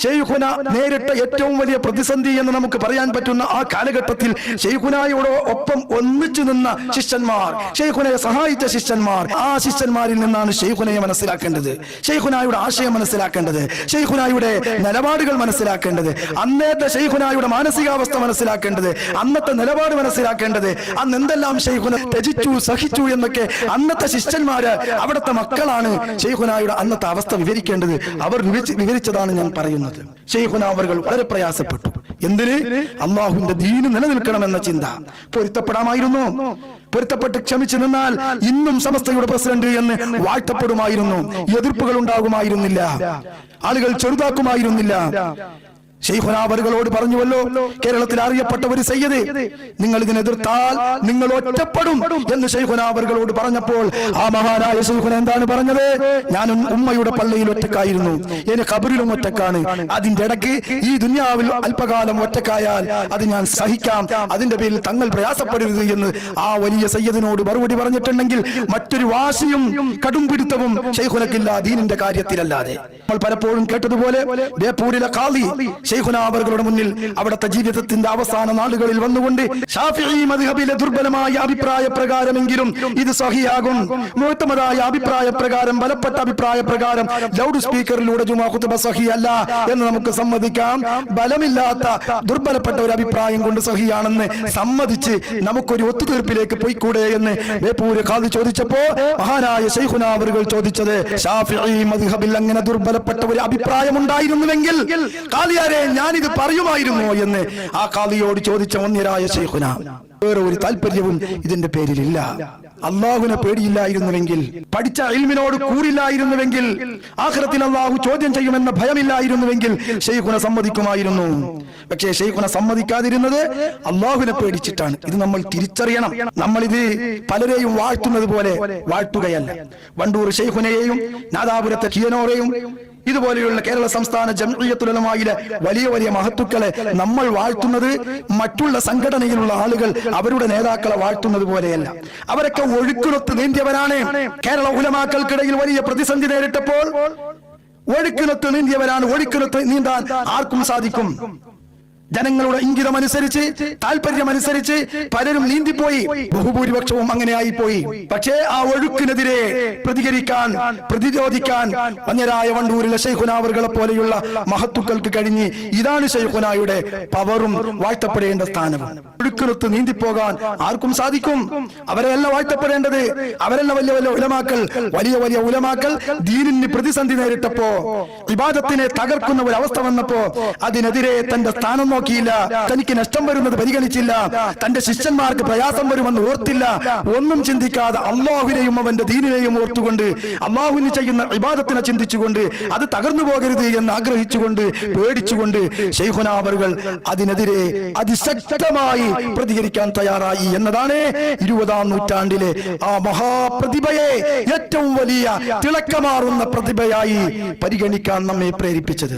ശൈഖുന നേരിട്ട ഏറ്റവും വലിയ പ്രതിസന്ധി എന്ന് നമുക്ക് പറയാൻ പറ്റുന്ന ആ കാലഘട്ടത്തിൽ ശൈഖുനായോട് ഒപ്പം ഒന്നിച്ചു നിന്ന ശിഷ്യന്മാർ, ശൈഖുനയെ സഹായിച്ച ശിഷ്യന്മാർ, ആ ശിഷ്യന്മാരിൽ നിന്നാണ് ശൈഖുനയെ മനസ്സിലാക്കേണ്ടത്, ശൈഖുനായുടെ ആശയം മനസ്സിലാക്കേണ്ടത്, ശൈഖുനായുടെ നിലപാടുകൾ മനസ്സിലാക്കേണ്ടത്, അന്നത്തെ ശൈഖുനായുടെ മാനസികാവസ്ഥ മനസ്സിലാക്കേണ്ടത്, അന്നത്തെ നിലപാട് മനസ്സിലാക്കേണ്ടത്, അന്ന് എന്തെല്ലാം ശൈഖുന ത്യജിച്ചു സഹിച്ചു എന്നൊക്കെ അന്നത്തെ ശിഷ്യന്മാര് അവിടുത്തെ മക്കളാണ് ശൈഖുനായുടെ അന്നത്തെ അവസ്ഥ വിവരിക്കേണ്ടത്. അവർ വിവരിച്ചതാണ് ഞാൻ പറയുന്നത്. ശൈഖുന അവർകൾ വളരെ പ്രയാസപ്പെട്ടു. എന്തിന്? അള്ളാഹുവിന്റെ ദീന് നിലനിൽക്കണമെന്ന ചിന്ത. പൊരുത്തപ്പെടാമായിരുന്നു. പൊരുത്തപ്പെട്ട് ക്ഷമിച്ചു നിന്നാൽ ഇന്നും സമസ്തയുടെ പ്രസിഡന്റ് എന്ന് വാഴ്ത്തപ്പെടുമായിരുന്നു. എതിർപ്പുകൾ ഉണ്ടാകുമായിരുന്നില്ല. ആളുകൾ ചെറുതാക്കുമായിരുന്നില്ല. ശൈഖുന അവറുകളോട് പറഞ്ഞുവല്ലോ, കേരളത്തിൽ അറിയപ്പെട്ട ഒരു സയ്യിദ്, നിങ്ങൾ ഇതിനെതിർത്താൽ നിങ്ങൾ ഒറ്റപ്പെടും എന്ന് ശൈഖുന അവറുകളോട് പറഞ്ഞപ്പോൾ ആ മഹാനായ ശൈഖുന എന്താണ് പറഞ്ഞത്? ഞാനും ഉമ്മയുടെ പള്ളിയിൽ ഒറ്റക്കായിരുന്നു, എന്നെ ഖബറിലും ഒറ്റക്കാണ്. അതിന്റെ ഇടയ്ക്ക് ഈ ദുനിയാവിൽ അല്പകാലം ഒറ്റക്കായാൽ അത് ഞാൻ സഹിക്കാം, അതിന്റെ പേരിൽ തങ്ങൾ പ്രയാസപ്പെടരുത് എന്ന് ആ വലിയ സയ്യിദിനോട് മറുപടി പറഞ്ഞിട്ടുണ്ടെങ്കിൽ മറ്റൊരു വാശിയും കടുംപിടുത്തവും ശൈഖുനക്കില്ല ദീനിന്റെ കാര്യത്തിലല്ലാതെ. നമ്മൾ പലപ്പോഴും കേട്ടതുപോലെ ബേപ്പൂരിലെ ഖാദി ശൈഖുന അവറുകളുടെ മുന്നിൽ അവിടുത്തെ ജീവിതത്തിന്റെ അവസാന നാളുകളിൽ വന്നുകൊണ്ട് ശാഫിഈ മദ്ഹബിലെ ദുർബലമായ അഭിപ്രായ പ്രകാരമെങ്കിലും ഇത് സഹിയാകും, മുഅ്തമദായ അഭിപ്രായ പ്രകാരം, ബലപ്പെട്ട അഭിപ്രായ പ്രകാരം ലൗഡ് സ്പീക്കറിലൂടെ ജുമാ ഖുതുബ സഹിയല്ല എന്ന് നമുക്ക് സമ്മതിക്കാം. ബലമില്ലാത്ത ദുർബലപ്പെട്ട ഒരു അഭിപ്രായം കൊണ്ട് സഹിയാണെന്ന് സമ്മതിച്ച് നമുക്കൊരു ഒത്തുതീർപ്പിലേക്ക് പോയിക്കൂടെ എന്ന് ബേപ്പൂര് ഖാദി ചോദിച്ചപ്പോ മഹാനായ ശൈഖുന അവറുകൾ ചോദിച്ചത്, ശാഫിഈ മദ്ഹബിൽ അങ്ങനെ ദുർബലപ്പെട്ട ഒരു അഭിപ്രായം ഉണ്ടായിരുന്നുവെങ്കിൽ ഖാദിയാരെ ഞാനിത് പറയുമായിരുന്നോ എന്ന് ആ ഖാദിയോട് ചോദിച്ച വന്യരായ ശൈഖുന. വേറെ ഒരു താല്പര്യവും ഇതിന്റെ പേരിലില്ല. അള്ളാഹുവിനെ പേടിയില്ലായിരുന്നുവെങ്കിൽ, പഠിച്ച ഇൽമിനോട് കൂറില്ലായിരുന്നുവെങ്കിൽ, ആഖിറത്തിൽ അള്ളാഹു ചോദ്യം ചെയ്യുമെന്ന ഭയമില്ലായിരുന്നുവെങ്കിൽ ശൈഖുന സമ്മതിക്കുമായിരുന്നു. പക്ഷേ ശൈഖുന സമ്മതിക്കാതിരുന്നത് അള്ളാഹുവിനെ പേടിച്ചിട്ടാണ്. ഇത് നമ്മൾ തിരിച്ചറിയണം. നമ്മളിത് പലരെയും വാഴ്ത്തുന്നത് പോലെ വാഴ്ത്തുകയല്ല. വണ്ടൂർ ശൈഖുനയെയും നാദാപുരത്തെ കിയനോറെയും ഇതുപോലെയുള്ള കേരള സംസ്ഥാന ജംഇയ്യത്തുൽ ഉലമായിലെ വലിയ വലിയ മഹത്തുക്കളെ നമ്മൾ വാഴ്ത്തുന്നത് മറ്റുള്ള സംഘടനയിലുള്ള ആളുകൾ അവരുടെ നേതാക്കളെ വാഴ്ത്തുന്നത് പോലെയല്ല. അവരൊക്കെ ഒഴുക്കിനൊത്ത് നീന്തിയവരാണ്. കേരള ഉലമാക്കൾക്കിടയിൽ വലിയ പ്രതിസന്ധി നേരിട്ടപ്പോൾ ഒഴുക്കിനൊത്ത് നീന്തിയവരാണ്. ഒഴുക്കിനൊത്ത് നീന്താൻ ആർക്കും സാധിക്കും. ജനങ്ങളുടെ ഇംഗിതമനുസരിച്ച്, താല്പര്യമനുസരിച്ച് പലരും നീന്തിപ്പോയി. ബഹുഭൂരിപക്ഷവും അങ്ങനെയായി പോയി. പക്ഷേ ആ ഒഴുക്കിനെതിരെ പ്രതികരിക്കാൻ, പ്രതിരോധിക്കാൻ വന്യരായ വണ്ടൂരിലെ ശൈഖുന അവറുകളെ പോലെയുള്ള മഹത്തുക്കൾക്ക് കഴിഞ്ഞ്. ഇതാണ് ശൈഖുനായുടെ പവറും വാഴ്ത്തപ്പെടേണ്ട സ്ഥാനവും. ഒഴുക്കിനൊത്ത് നീന്തിപ്പോകാൻ ആർക്കും സാധിക്കും. അവരെയല്ല വാഴ്ത്തപ്പെടേണ്ടത്. അവരെല്ലാം വലിയ വലിയ ഉലമാക്കൾ, വലിയ വലിയ ഉലമാക്കൾ ദീനിന് പ്രതിസന്ധി നേരിട്ടപ്പോ, ഇബാദത്തിനെ തകർക്കുന്ന ഒരു അവസ്ഥ വന്നപ്പോ അതിനെതിരെ തന്റെ സ്ഥാനം നോക്കിയില്ല. തനിക്ക് നഷ്ടം വരുന്നത് പരിഗണിച്ചില്ല. തന്റെ ശിഷ്യന്മാർക്ക് പ്രയാസം വരുമെന്ന് ഓർത്തില്ല. ഒന്നും ചിന്തിക്കാതെ അള്ളാഹുവിനെയും അവന്റെ ദീനിനെയും ഓർത്തുകൊണ്ട്, അള്ളാഹുവിന് ചെയ്യുന്ന ഇബാദത്തിനെ ചിന്തിച്ചുകൊണ്ട്, അത് തകർന്നു പോകരുത് എന്ന് ആഗ്രഹിച്ചുകൊണ്ട്, പേടിച്ചുകൊണ്ട് ശൈഖുന അവറുകൾ അതിനെതിരെ അതിശക്തമായി പ്രതികരിക്കാൻ തയ്യാറായി എന്നതാണ് 20-ാം നൂറ്റാണ്ടിലെ ആ മഹാപ്രതിഭയെ ഏറ്റവും വലിയ തിളക്കമാറുന്ന പ്രതിഭയായി പരിഗണിക്കാൻ നമ്മെ പ്രേരിപ്പിച്ചത്.